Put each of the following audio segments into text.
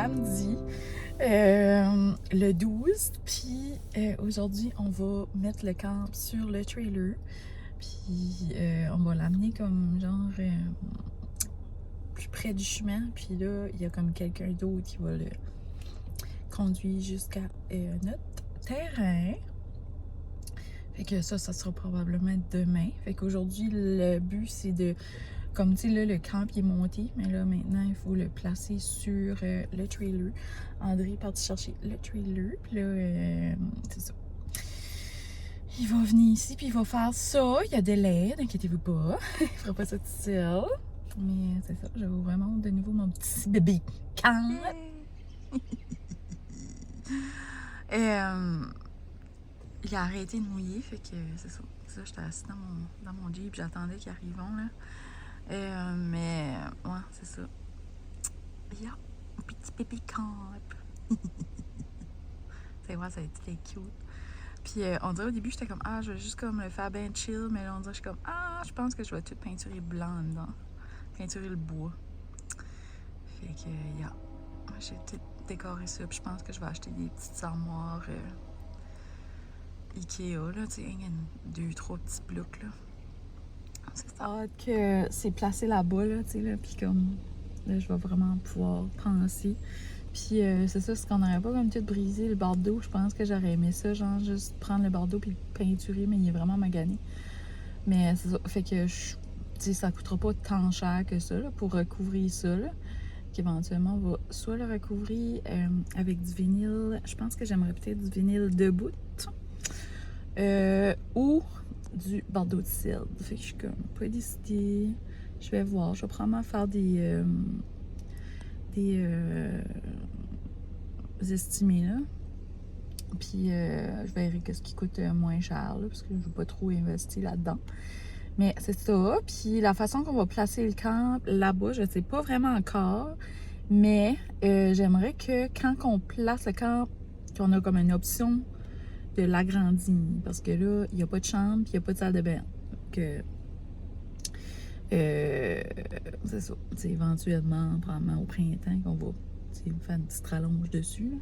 samedi, le 12. Puis aujourd'hui, on va mettre le camp sur le trailer. Puis on va l'amener comme genre plus près du chemin. Puis là, il y a comme quelqu'un d'autre qui va le conduire jusqu'à notre terrain. Fait que ça sera probablement demain. Fait qu'aujourd'hui, le but, c'est de... Comme tu sais, là, le camp il est monté, mais là, maintenant, il faut le placer sur le trailer. André est parti chercher le trailer, puis là, c'est ça. Il va venir ici, puis il va faire ça. Il y a de l'aide, inquiétez-vous pas. Il fera pas ça tout seul. Mais c'est ça, je vous remonte de nouveau mon petit bébé camp. Il a arrêté de mouiller, fait que c'est ça. J'étais assise dans mon Jeep, j'attendais qu'ils arrivent, là. Mais, ouais, c'est ça. Il y a un petit bébé camp. C'est vrai, ça a été cute. Puis, on dirait au début, j'étais comme, je vais juste comme le faire bien chill, mais là, on dirait, je suis comme, je pense que je vais tout peinturer blanc dedans. Peinturer le bois. Fait que, j'ai tout décoré ça, puis je pense que je vais acheter des petites armoires Ikea, là, tu sais, il y a 2-3 petits blocs, là. C'est ça que c'est placé là-bas, là, tu sais, là, puis comme, là, je vais vraiment pouvoir penser. Puis c'est ça, c'est qu'on n'aurait pas comme tout brisé le bardeau. Je pense que j'aurais aimé ça, genre juste prendre le bardeau puis le peinturer, mais il est vraiment magané. Mais c'est ça, fait que, tu sais, ça coûtera pas tant cher que ça, là, pour recouvrir ça, là. Qu'éventuellement, on va soit le recouvrir avec du vinyle. Je pense que j'aimerais peut-être du vinyle debout. Ou du bardeau de cire. Fait que je suis comme pas décidée. Je vais voir. Je vais probablement faire des estimés là. Puis je verrai ce qui coûte moins cher là, parce que je ne veux pas trop investir là-dedans. Mais c'est ça. Puis la façon qu'on va placer le camp là-bas, je ne sais pas vraiment encore. Mais j'aimerais que quand on place le camp, qu'on a comme une option de l'agrandir. Parce que là, il n'y a pas de chambre, puis il n'y a pas de salle de bain. Donc, c'est ça. T'sais, éventuellement, probablement au printemps, qu'on va faire une petite rallonge dessus. Là.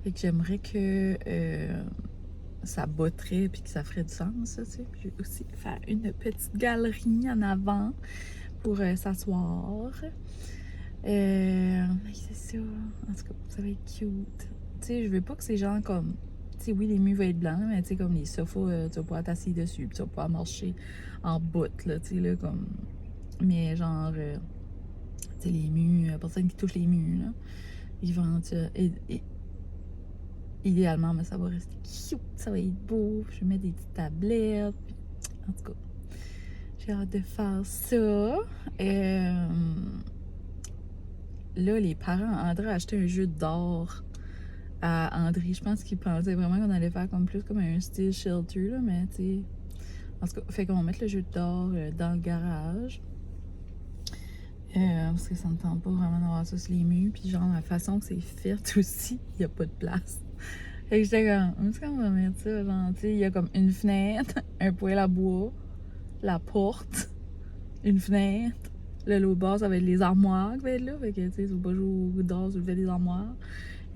Fait que j'aimerais que ça botterait puis que ça ferait du sens, ça, tu sais. Puis aussi faire une petite galerie en avant pour s'asseoir. C'est ça. En tout cas, ça va être cute. Tu sais, je veux pas que ces gens comme... Tu sais, oui, les murs vont être blancs, mais tu sais, comme les sofas, tu vas pouvoir t'asseoir dessus, puis tu vas pouvoir marcher en bout, là, tu sais, là, comme... Mais genre, tu sais, les murs, personne qui touche les murs, là. Ils vont, idéalement, mais ça va rester cute, ça va être beau. Je vais mettre des petites tablettes, puis, en tout cas, j'ai hâte de faire ça. Là, les parents, André a acheté un jeu d'or à André. Je pense qu'il pensait vraiment qu'on allait faire comme plus comme un style shelter, là, mais tu sais. En tout cas, fait qu'on va mettre le jeu d'or dans le garage. Parce que ça ne tente pas vraiment d'avoir ça sur les murs. Puis genre, la façon que c'est fait aussi, il n'y a pas de place. Fait que j'étais comme, où est-ce qu'on va mettre ça? Genre, tu sais, il y a comme une fenêtre, un poêle à bois, la porte, une fenêtre. Là, l'autre bord, ça va être les armoires qui vont être là. Fait que, tu sais, tu vas pas jouer au d'or, tu le fais des armoires.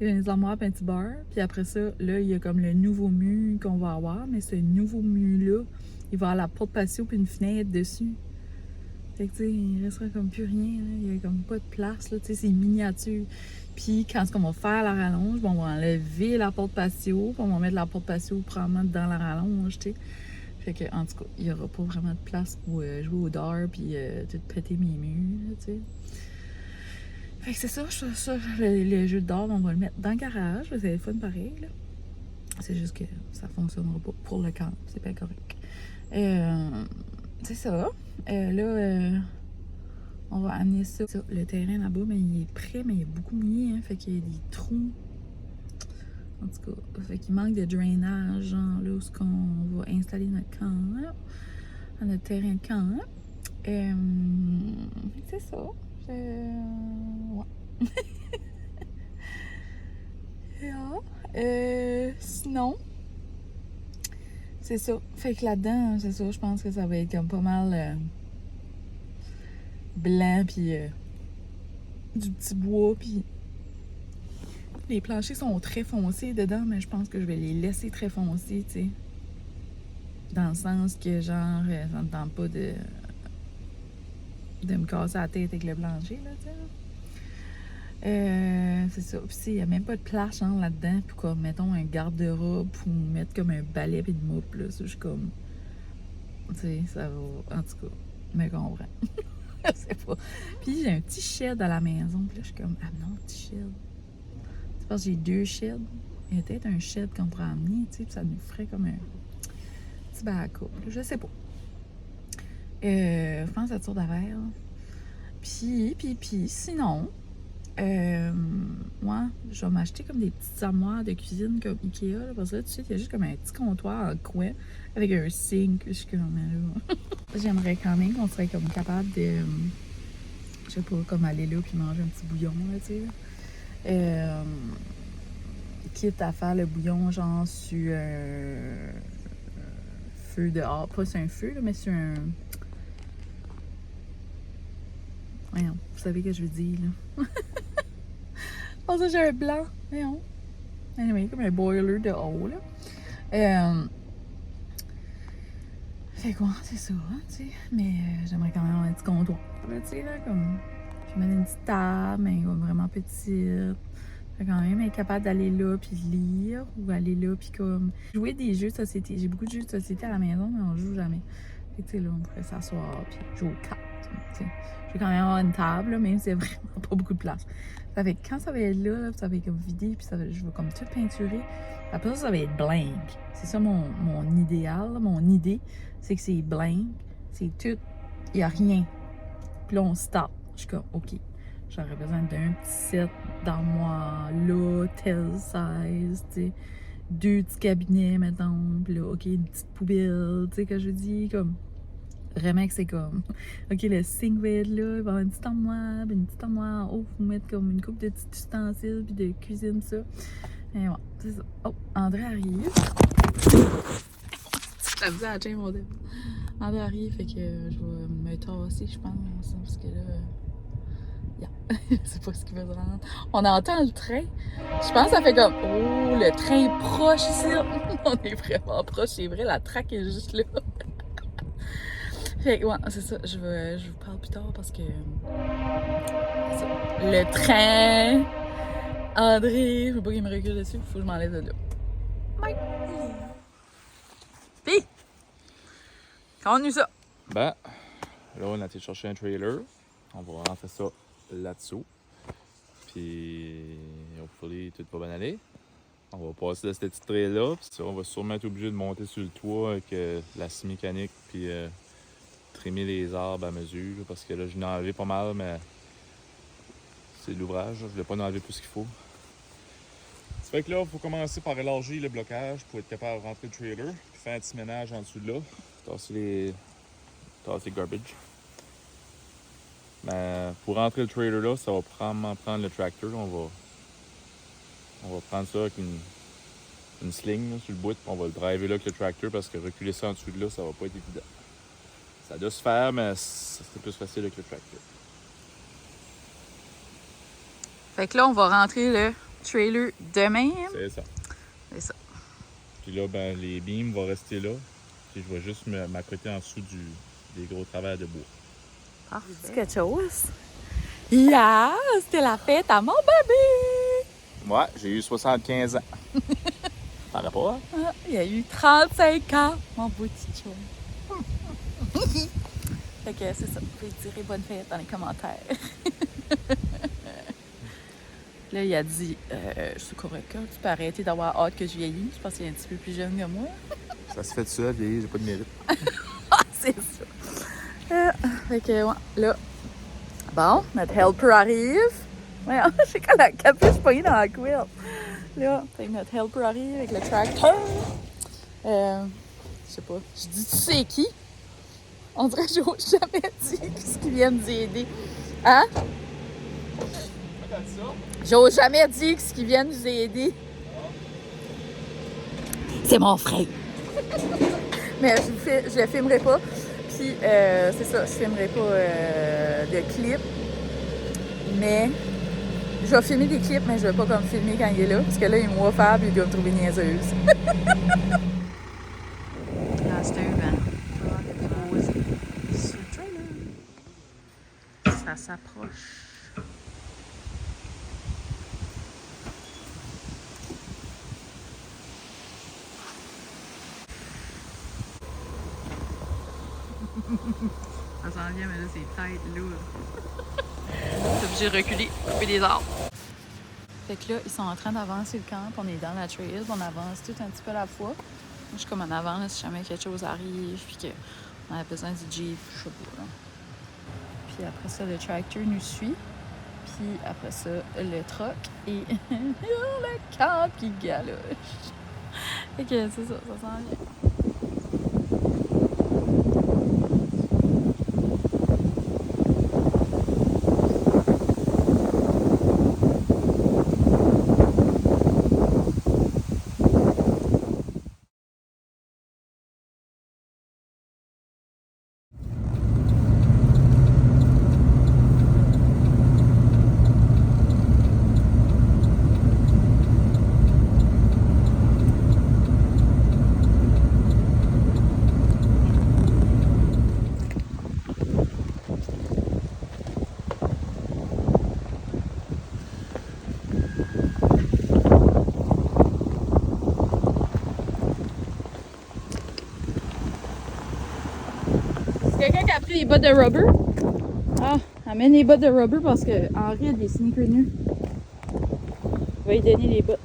Il y a des armoires et un petit bar. Puis après ça, là, il y a comme le nouveau mur qu'on va avoir. Mais ce nouveau mur-là, il va avoir la porte patio puis une fenêtre dessus. Fait que, tu sais, il restera comme plus rien. Là. Il y a comme pas de place. Là, tu sais, c'est miniature. Puis quand on va faire la rallonge, bon, on va enlever la porte patio. Puis on va mettre la porte patio probablement dans la rallonge, tu sais. Fait que, en tout cas, il n'y aura pas vraiment de place pour jouer au dard puis tout péter mes murs, tu sais. Fait que c'est ça, le jeu d'or, on va le mettre dans le garage. C'est le fun pareil, là. C'est juste que ça fonctionnera pas pour le camp. C'est pas correct. C'est ça. Là, on va amener ça. Le terrain là-bas, mais il est prêt, mais il y a beaucoup mouillé, hein. Fait qu'il y a des trous. En tout cas, fait qu'il manque de drainage, genre là où on va installer notre camp, à notre terrain de camp. C'est ça. Ouais. Sinon, c'est ça. Fait que là-dedans, c'est ça, je pense que ça va être comme pas mal blanc, puis du petit bois, puis Les planchers sont très foncés dedans, mais je pense que je vais les laisser très foncés, tu sais. Dans le sens que, genre, ça me tente pas de me casser la tête avec le plancher, là, tu sais. C'est ça. Puis, il n'y a même pas de place, genre, là-dedans. Puis, comme, mettons, un garde-robe ou mettre comme un balai puis une moupe, là. Ça, je suis comme. Tu sais, ça va. En tout cas, me comprends. Je sais pas. Puis, j'ai un petit shed à la maison. Puis là, je suis comme, ah non, petit shed. C'est parce que j'ai 2 sheds. Il y a peut-être un shed qu'on pourrait amener, tu sais, puis ça nous ferait comme un petit backup. Je sais pas. Je pense à tour d'affaires. Puis, sinon, moi, je vais m'acheter comme des petites armoires de cuisine comme Ikea. Là, parce que là, tu sais, il y a juste comme un petit comptoir en coin avec un sink. Je suis comme, là. J'aimerais quand même qu'on serait comme capable de, je sais pas, comme aller là puis manger un petit bouillon, là, tu sais. Quitte à faire le bouillon, genre, sur un feu dehors. Pas sur un feu, là, mais sur un... Voyons, vous savez ce que je veux dire, là. Oh, ça, j'ai un blanc. Voyons. Anyway, comme un boiler de haut, là. Fait quoi, c'est ça, hein, tu sais. Mais j'aimerais quand même avoir un petit comptoir, là, tu sais, là, comme... Je vais mettre une petite table, mais comme vraiment petite. Fait quand même être capable d'aller là puis lire, ou aller là puis comme... Jouer des jeux de société. J'ai beaucoup de jeux de société à la maison, mais on joue jamais. Fait que, tu sais, là, on pourrait s'asseoir puis jouer aux cartes, tu sais. Je vais quand même avoir une table, là, même si il n'y a vraiment pas beaucoup de place. Ça fait que quand ça va être là, ça va être comme vidé, puis je vais comme tout peinturer. Après ça va être blank. C'est ça mon idéal, là, mon idée, c'est que c'est blank, c'est tout, il n'y a rien. Puis là, on start. Je suis comme, OK, j'aurais besoin d'un petit set d'armoire là, tel size, tu sais. 2 petits cabinets, mettons. Puis là, OK, une petite poubelle, tu sais, que je dis, comme... Vraiment que c'est comme, OK, le sink va être là, il va y avoir une petite armoire, puis une petite armoire en haut, faut mettre comme une coupe de petits ustensiles, puis de cuisine, ça. Et ouais, c'est ça. Oh, André arrive. Ça me dit à Jane, mon Dieu. André arrive, fait que je vais me tasser, je pense, parce que là... Je sais pas ce qu'il veut se rendre. On entend le train. Je pense que ça fait comme, oh, le train est proche ici. On est vraiment proche, c'est vrai, la traque est juste là. Fait que, ouais, c'est ça. Je vous parle plus tard parce que. Ça. Le train. André, je veux pas qu'il me recule dessus. Faut que je m'enlève de là. Bye! Pis! Comment on a eu ça? Ben, là, on a été chercher un trailer. On va rentrer ça là-dessous. Puis, hopefully, tout va bien aller. On va passer de cette petite trail-là. Puis, on va sûrement être obligé de monter sur le toit avec la scie mécanique. Puis, trimer les arbres à mesure. Parce que là, je l'ai enlevé pas mal, mais c'est l'ouvrage. Je ne voulais pas en enlever plus qu'il faut. Ça fait que là, il faut commencer par élargir le blocage pour être capable de rentrer le trailer. Puis faire un petit ménage en dessous de là. Tasser les garbage. Mais pour rentrer le trailer là, ça va probablement prendre le tracteur. On va prendre ça avec une sling là, sur le bout, puis on va le driver là avec le tracteur parce que reculer ça en dessous de là, ça va pas être évident. Ça doit se faire, mais c'est plus facile avec le tracteur. Fait que là, on va rentrer le trailer demain. C'est ça. C'est ça. Puis là, ben, les beams vont rester là. Puis je vais juste m'accoter en dessous des gros travers de bois. Parfait. C'est quelque chose. Yeah! C'était la fête à mon bébé! Ouais, j'ai eu 75 ans. Par rapport à? Ah, il a eu 35 ans, mon beau petit chum. Fait que c'est ça. Vous pouvez dire bonne fête dans les commentaires. Là, il a dit je suis correct, hein? Tu peux arrêter d'avoir hâte que je vieillisse parce qu'il est un petit peu plus jeune que moi. Ça se fait de ça, vieillir, j'ai pas de mérite. C'est ça. Fait que, ouais, là. Bon, notre helper arrive. Ouais, j'ai quand la capuche pognée dans la quilt. Là, fait que notre helper arrive avec le tracteur. Je sais pas. Je dis, tu sais qui? On dirait que j'ose jamais dit ce qui vient nous aider. Hein? J'ose jamais dire ce qui vient nous aider. C'est mon frère. Mais je le filmerai pas. Puis, c'est ça, je filmerai pas de clip. Mais Je vais filmer des clips, mais je vais pas comme filmer quand il est là. Parce que là, il me voit faire puis il doit me trouver niaiseuse. Là, c'est un vent. Déposé sur le trailer. Ça s'approche. Ça s'en vient, mais là, c'est tête lourd. T'es obligé de reculer, couper des arbres. Fait que là, ils sont en train d'avancer le camp. On est dans la trail. On avance tout un petit peu à la fois. Moi, je suis comme en avant, là, si jamais quelque chose arrive, puis qu'on a besoin du Jeep, je sais pas, là. Puis après ça, le tracteur nous suit. Puis après ça, le truck et le camp qui galoche. Fait que c'est ça s'en vient. Quelqu'un qui a pris les bottes de rubber? Ah, amène les bottes de rubber parce que Henri a des sneakers nus. On va lui donner les bottes.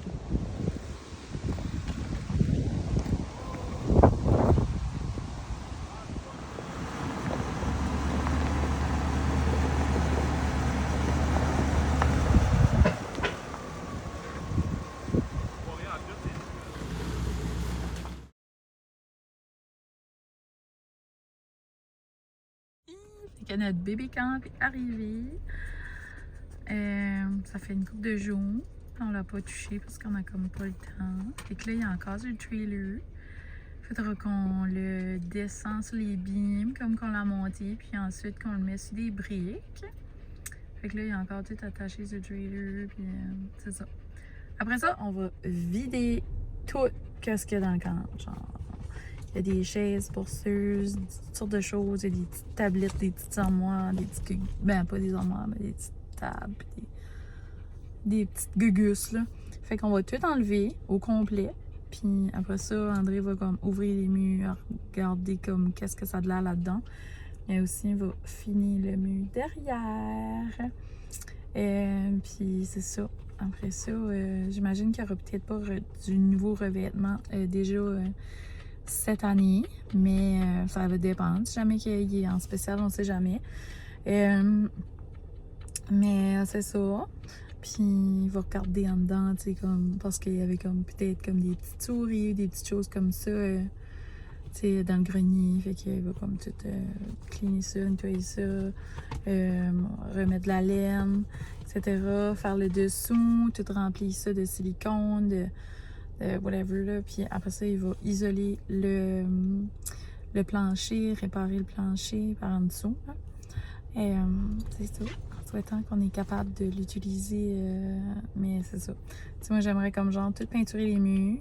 Fait que notre bébé camp est arrivé. Ça fait une couple de jours. On l'a pas touché parce qu'on a comme pas le temps. Fait que là, il y a encore du trailer. Faudra qu'on le descend sur les beams comme qu'on l'a monté, puis ensuite qu'on le met sur des briques. Fait que là, il y a encore tout attaché sur le trailer, puis c'est ça. Après ça, on va vider tout ce qu'il y a dans le camp. Genre, il y a des chaises porteuses, toutes sortes de choses. Il y a des petites tablettes, des petites armoires, des petites... Ben, pas des armoires, mais des petites tables, des petites gugus, là. Fait qu'on va tout enlever au complet. Puis après ça, André va comme ouvrir les murs, regarder comme qu'est-ce que ça a de l'air là-dedans. Mais aussi, il va finir le mur derrière. Puis c'est ça. Après ça, j'imagine qu'il n'y aura peut-être pas du nouveau revêtement déjà cette année. Mais ça va dépendre. Si jamais qu'il est en spécial, on ne sait jamais. Mais c'est ça. Puis il va regarder en dedans, tu sais, comme, parce qu'il y avait comme peut-être comme des petites souris, des petites choses comme ça, tu sais, dans le grenier. Fait qu'il va comme tout cleaner ça, nettoyer ça, remettre de la laine, etc. Faire le dessous, tout remplir ça de silicone, de whatever, là. Puis après ça, il va isoler le plancher, réparer le plancher par en dessous, là. Et c'est ça. Souhaitant qu'on est capable de l'utiliser, mais c'est ça. Tu sais, moi, j'aimerais comme genre tout peinturer les murs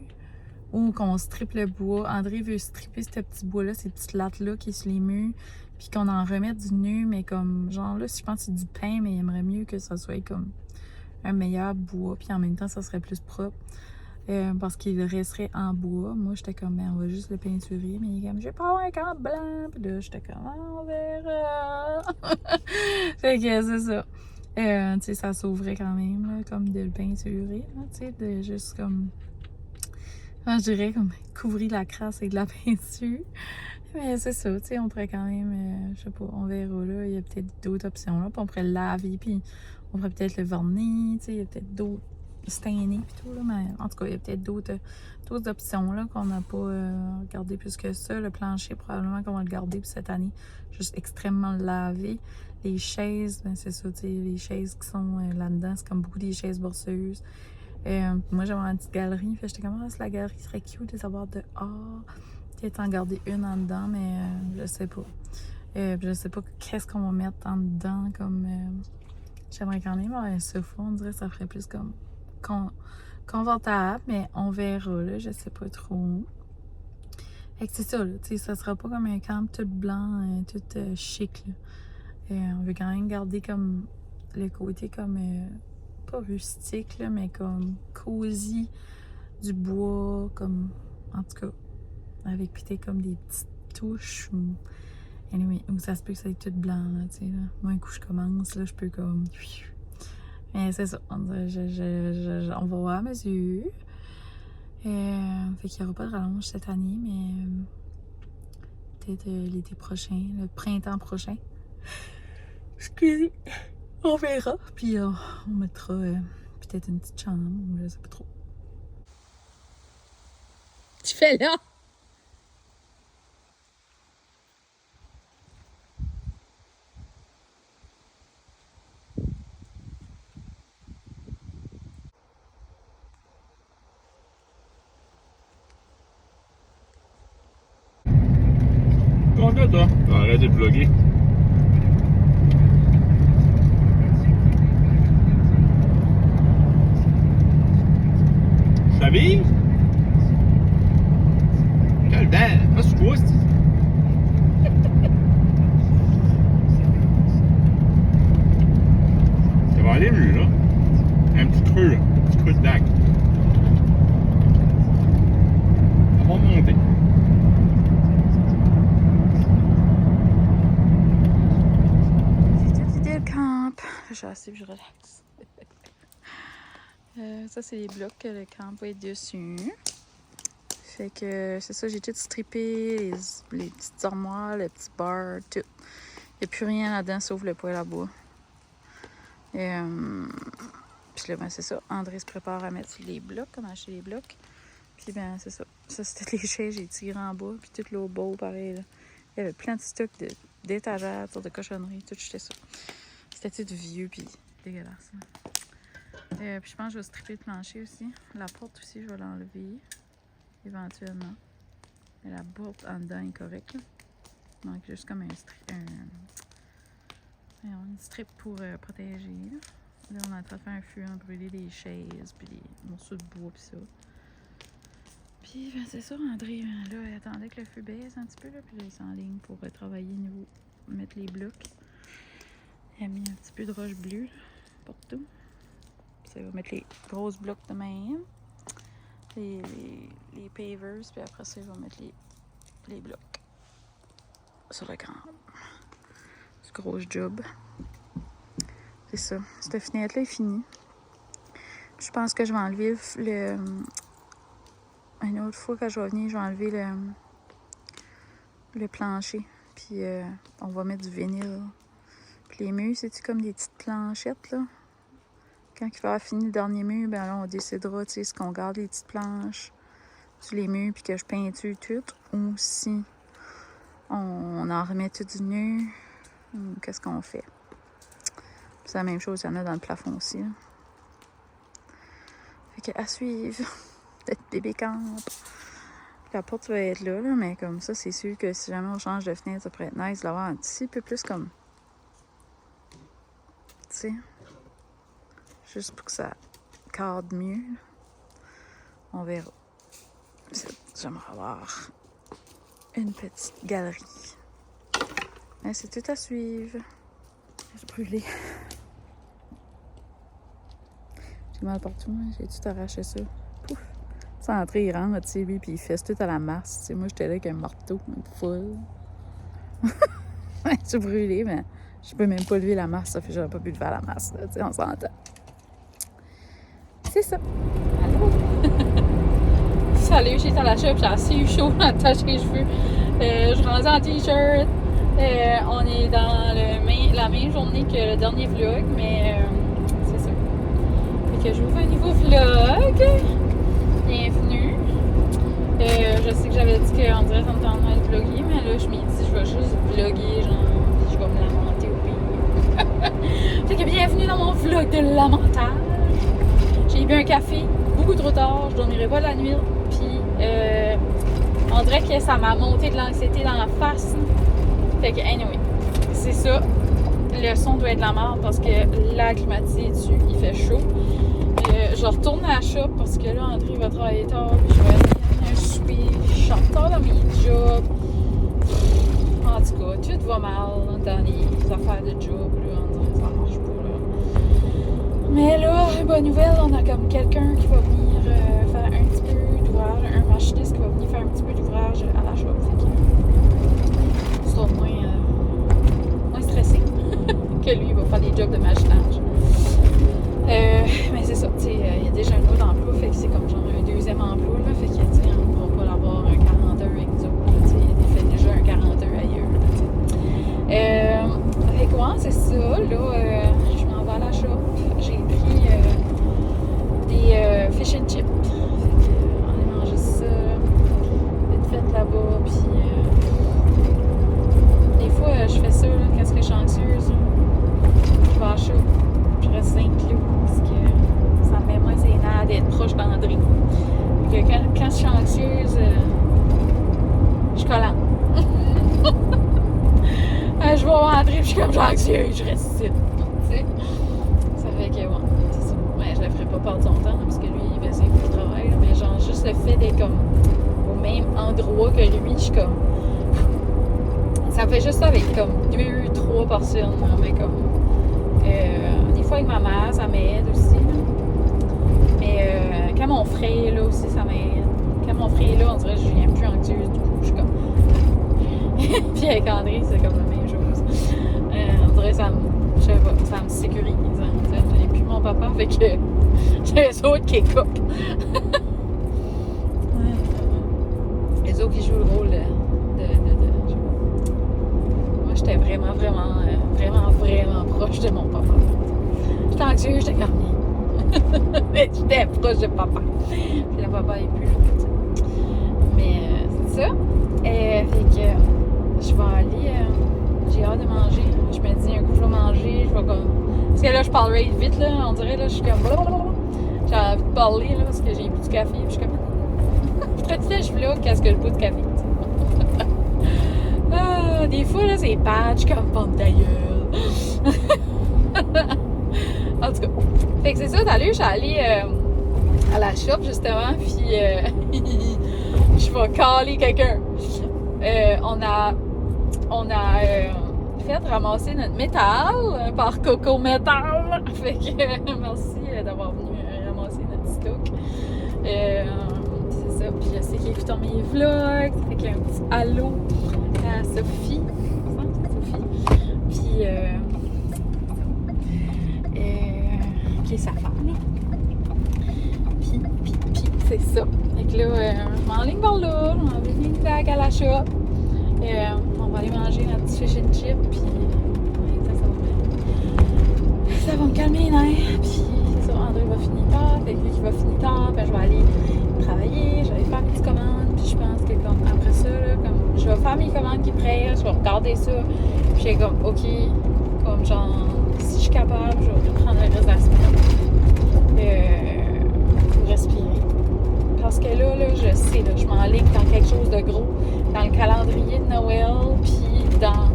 ou qu'on strippe le bois. André veut stripper ce petit bois-là, ces petites lattes-là qui est sur les murs, puis qu'on en remette du nu, mais comme genre là, je pense que c'est du pain, mais il aimerait mieux que ça soit comme un meilleur bois, puis en même temps, ça serait plus propre. Parce qu'il resterait en bois. Moi, j'étais comme, ben, on va juste le peinturer. Mais il est comme, je vais pas avoir un camp blanc. Puis là, j'étais comme, on verra. Fait que c'est ça. Tu sais, ça sauverait quand même, là, comme de le peinturer. Tu sais, de juste comme, je dirais, comme couvrir la crasse avec de la peinture. Mais c'est ça, tu sais, on pourrait quand même, je sais pas, on verra, là. Il y a peut-être d'autres options, là. Puis on pourrait le laver, puis on pourrait peut-être le vernis, tu sais, il y a peut-être d'autres stainé et tout, là, mais en tout cas, il y a peut-être d'autres options là, qu'on n'a pas regardé plus que ça. Le plancher, probablement qu'on va le garder pour cette année, juste extrêmement lavé. Les chaises, ben c'est ça, tu sais, les chaises qui sont là-dedans, c'est comme beaucoup des chaises borseuses. Moi, j'avais une petite galerie, fait j'étais comme, la galerie serait cute de savoir dehors. Peut-être en garder une en dedans, mais je sais pas. Je sais pas qu'est-ce qu'on va mettre en dedans comme J'aimerais quand même avoir un sofa. On dirait que ça ferait plus comme confortable, mais on verra, là. Je sais pas trop. Fait que c'est ça, là. Tu sais, ça sera pas comme un camp tout blanc, tout chic, là. On veut quand même garder comme le côté comme, pas rustique, là, mais comme cosy, du bois, comme, en tout cas, avec peut-être comme des petites touches ou... Anyway, ou ça se peut que ça soit tout blanc, là, tu sais, là. Moi, un coup, je commence, là, je peux comme... Mais c'est ça, on va voir à mesure. Fait qu'il n'y aura pas de rallonge cette année, mais peut-être l'été prochain, le printemps prochain. Excusez, on verra. Puis on mettra peut-être une petite chambre, ou je sais pas trop. Tu fais là? Combien toi? Arrête de vlogger. Ça vit? Quel dent? Ah, c'est quoi, c'est... Ça va aller mieux, là. Un petit creux, là. Un petit creux de dague. On va monter. C'est tout l'idée le camp. J'ai assez, puis je relaxe. Ça, c'est les blocs que le camp va être dessus. Fait que c'est ça, j'ai tout strippé, les petites armoires, les petits bars, tout. Il n'y a plus rien là-dedans sauf le poêle à bois. Puis là, ben, c'est ça. André se prépare à mettre les blocs, on a acheté les blocs. Puis ben, c'est ça. Ça, c'était les chaises, j'ai tiré en bas. Puis tout l'eau beau, pareil. Là. Il y avait plein de stocks d'étagères, de cochonneries, tout jeté ça. C'était tout vieux, puis dégueulasse. Puis je pense que je vais stripper le plancher aussi. La porte aussi, je vais l'enlever. Éventuellement. Mais la porte en dedans est correcte. Il manque juste comme une strip pour protéger. Là, on est en train de faire un feu, on a brûlé des chaises, puis des morceaux de bois, puis ça. Puis, ben, c'est ça, André, là, il attendait que le feu baisse un petit peu, là, puis là, il s'enligne pour travailler niveau, mettre les blocs. Il a mis un petit peu de roche bleue, là, partout. Puis ça, il va mettre les grosses blocs de même. Les pavers, puis après ça, il va mettre les blocs sur le camp. C'est gros job. C'est ça. Cette fenêtre-là est finie. Je pense que je vais enlever une autre fois que je vais venir, je vais enlever le plancher. Puis on va mettre du vinyle. Puis les murs, c'est-tu comme des petites planchettes, là? Quand il va avoir fini le dernier mur, ben là, on décidera, tu sais, si on garde les petites planches sur les murs puis que je peinture tout, ou si on en remet tout du mur, ou qu'est-ce qu'on fait. C'est la même chose, il y en a dans le plafond aussi, là. Fait que à suivre. Peut-être bébé camp. La porte va être là, mais comme ça, c'est sûr que si jamais on change de fenêtre, ça pourrait être nice de l'avoir un petit peu plus comme... Tu sais... Juste pour que ça cadre mieux. On verra. J'aimerais avoir une petite galerie. Mais c'est tout à suivre. Je brûlé. J'ai mal partout, hein? J'ai tout arraché ça. Pouf! Sans entrer, il rentre, tu sais, lui, puis il fesse tout à la masse. Tu sais, moi, j'étais là avec un marteau, une foule. J'ai brûlé, mais je peux même pas lever la masse. Ça fait que j'aurais pas pu lever la masse, là, tu sais, on s'entend. C'est ça. Allô? Salut, j'étais à la shop, j'ai assez eu chaud, m'attache les cheveux. Je suis rendue en t-shirt. On est dans la même journée que le dernier vlog, mais c'est ça. Fait que je vous fais un nouveau vlog. Bienvenue. Je sais que j'avais dit qu'on dirait que ça me tendrait de vlogger, mais là, je me dis, je vais juste vlogger, genre, je vais me lamenter au pays. Fait que bienvenue dans mon vlog de lamentage. J'ai bu un café beaucoup trop tard, je dormirai pas la nuit, puis on dirait que ça m'a monté de l'anxiété dans la face. Fait que, anyway, c'est ça. le son doit être la merde parce que la climatisée dessus, il fait chaud. Je retourne à la shop parce que là, André va travailler tard, puis je vais aller un souper, je suis en retard dans mes jobs. En tout cas, tout va mal dans les affaires de job, là, on dirait que ça marche pas, là. Mais là, bonne nouvelle, on a comme quelqu'un qui va venir faire un petit peu d'ouvrage, un machiniste qui va venir faire un petit peu d'ouvrage à la shop, fait que ce sera moins stressé que lui, il va faire des jobs de machinage. Mais c'est ça, tu sais, il y a déjà un autre emploi, fait que c'est comme genre un deuxième emploi, là, fait que, tu sais, on ne va pas l'avoir un 40 heures avec nous autres, là, tu sais, il fait déjà un 40 heures ailleurs, là, tu sais. Fait que, ouais, c'est ça, là, je m'en vais à la shop, j'ai pris des fish and chips, fait que, on a mangé ça, vite fait là-bas, puis des fois, je fais ça, là, quand je suis anxieuse, je vais à la shop, je reste Saint-Cloud parce que ça me met moins ses nerfs d'être proche d'André. Puis que quand je suis anxieuse, je suis collante. Je vais voir André puis je suis comme anxieuse, je reste ici. Ça fait que, ouais, c'est ça. Mais je le ferai pas perdre son temps parce que lui, il va essayer pour le travail. Mais genre, juste le fait d'être comme au même endroit que lui, je suis comme. Ça fait juste ça avec comme 2-3 personnes. Mais comme. Des fois avec ma mère, ça m'aide aussi. Là. Mais quand mon frère est là aussi, ça m'aide. Quand mon frère est là, on dirait que je viens plus anxieuse. Du coup, je suis comme. Puis avec André, c'est comme la même chose. On dirait que ça me, je sais pas, ça me sécurise. Hein. J'ai plus mon papa, fait que j'ai les autres qui écopent. Les autres qui jouent le rôle de moi, j'étais vraiment proche de mon papa. J'étais anxieuse, j'étais comme j'étais proche de papa. Puis le papa est plus là. Mais c'est ça. Fait que je vais aller. J'ai hâte de manger. Je me dis un coup je vais manger, je vais comme. Parce que là je parlerai vite là, on dirait là, je suis comme. J'ai envie de parler là parce que j'ai bu du café. Puis je suis comme. Je suis là, qu'est-ce que je bois de café? Des fois là c'est patch comme pomme d'ailleurs. En tout cas. Fait que c'est ça, tout à l'heure, je suis allée à la shop justement, puis je vais caler quelqu'un. On a fait ramasser notre métal par Coco Métal. Fait que merci d'avoir venu ramasser notre stock. C'est ça, puis je sais qu'il écoute mes vlogs. Fait qu'il y a un petit allô à Sophie. Sophie. Puis qui est sa femme. Puis, c'est ça. Fait que là, je m'enligne vers là, on va venir une claque à la shop. On va aller manger notre petit fish and chip, puis ça va me calmer les nerfs. Puis c'est ça, André va finir tard, fait que lui qui va finir tard, puis je vais aller travailler, je vais aller faire mes petites commandes, puis je pense que comme après ça, là, comme je vais faire mes commandes qui pressent, je vais regarder ça, puis j'ai comme ok, comme genre si je suis capable, je vais prendre le reste de la semaine pour respirer. Parce que là, je sais, là, je m'enligne dans quelque chose de gros, dans le calendrier de Noël, puis dans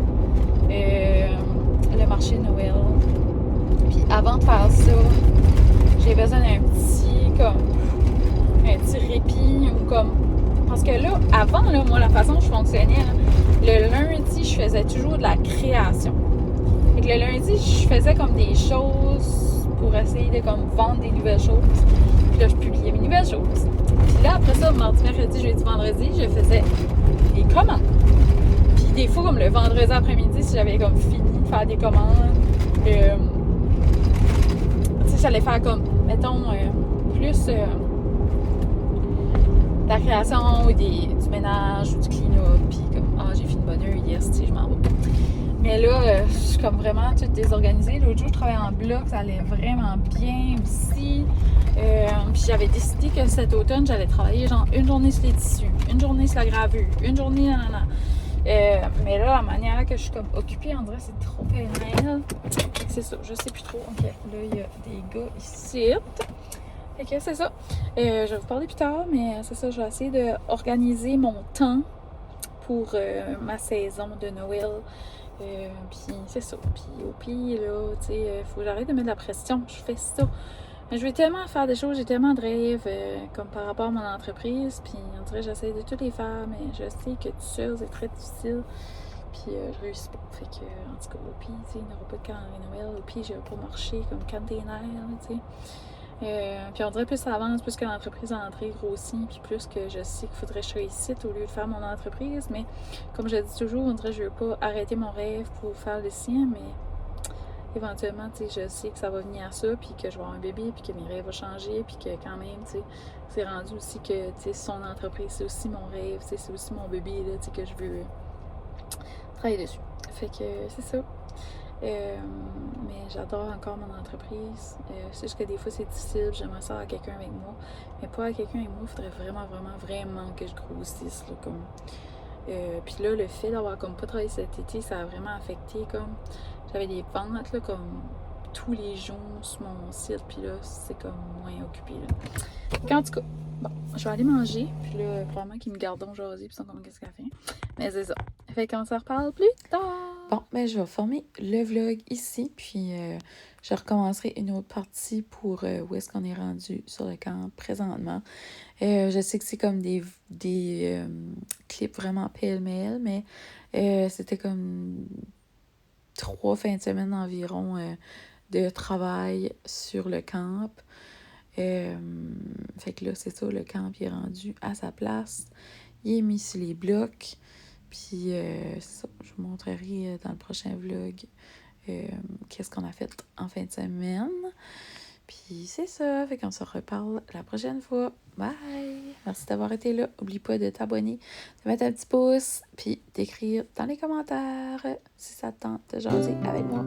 le marché de Noël. Puis avant de faire ça, j'ai besoin d'un petit répit ou comme. Parce que là, avant, là, moi, la façon dont je fonctionnais, là, le lundi, je faisais toujours de la création. Fait que le lundi, je faisais comme des choses pour essayer de comme vendre des nouvelles choses. Puis là, je publiais mes nouvelles choses. Puis là, après ça, mardi, mercredi, jeudi, vendredi, je faisais des commandes. Puis des fois, comme le vendredi après-midi, si j'avais comme fini de faire des commandes, tu sais, j'allais faire comme, mettons, plus de la création ou du ménage ou du clean-up. Puis comme, j'ai fini de bonne heure, yes, tu sais, je m'en vais. Mais là, je suis comme vraiment toute désorganisée. L'autre jour, je travaillais en bloc, ça allait vraiment bien aussi. Puis j'avais décidé que cet automne, j'allais travailler genre une journée sur les tissus, une journée sur la gravure, une journée mais là, la manière que je suis comme occupée, on dirait c'est trop pénible. C'est ça, je sais plus trop. Ok, là, il y a des gars ici. Fait que c'est ça. Je vais vous parler plus tard, mais c'est ça, je vais essayer d'organiser mon temps pour ma saison de Noël Puis c'est ça. Puis au pire, là, tu sais, faut que j'arrête de mettre de la pression. Je fais ça. Je veux tellement faire des choses, j'ai tellement de rêves, comme par rapport à mon entreprise. Puis on dirait que j'essaie de toutes les faire, mais je sais que tout seul, c'est très difficile. Puis je réussis pas. Fait que, en tout cas, au pire, tu sais, il n'y aura pas de calendrier Noël. Au pire, je vais pas marcher comme container, tu sais. Puis on dirait plus ça avance, plus que l'entreprise en entrée grossit, puis plus que je sais qu'il faudrait que je sois ici au lieu de faire mon entreprise. Mais comme je dis toujours, on dirait que je veux pas arrêter mon rêve pour faire le sien, mais éventuellement, tu sais, je sais que ça va venir à ça, puis que je vais avoir un bébé, puis que mes rêves vont changer, puis que quand même, tu sais, c'est rendu aussi que, tu sais, son entreprise, c'est aussi mon rêve, tu sais, c'est aussi mon bébé, là, tu sais, que je veux travailler dessus. Fait que c'est ça. Mais j'adore encore mon entreprise. C'est juste que des fois c'est difficile, j'aimerais ça avoir quelqu'un avec moi. Mais pas avec quelqu'un avec moi, il faudrait vraiment que je grossisse. Là, comme. Puis là, le fait d'avoir comme pas travaillé cet été, ça a vraiment affecté comme. J'avais des ventes là, comme tous les jours sur mon site, puis là, c'est comme moins occupé. Là. En tout cas, bon, je vais aller manger, puis là, probablement qu'ils me gardent jaser, puis ils sont comme qu'est-ce qu'elle fait. Mais c'est ça. Fait qu'on se reparle plus tard. Bon, ben je vais former le vlog ici, puis je recommencerai une autre partie pour où est-ce qu'on est rendu sur le camp présentement. Je sais que c'est comme des clips vraiment pêle-mêle, mais c'était comme 3 fins de semaine environ de travail sur le camp. Fait que là, c'est ça, le camp est rendu à sa place. Il est mis sur les blocs. Puis, c'est ça, je vous montrerai dans le prochain vlog qu'est-ce qu'on a fait en fin de semaine. Puis, c'est ça, fait qu'on se reparle la prochaine fois. Bye! Merci d'avoir été là. N'oublie pas de t'abonner, de mettre un petit pouce, puis d'écrire dans les commentaires si ça te tente de jaser avec moi.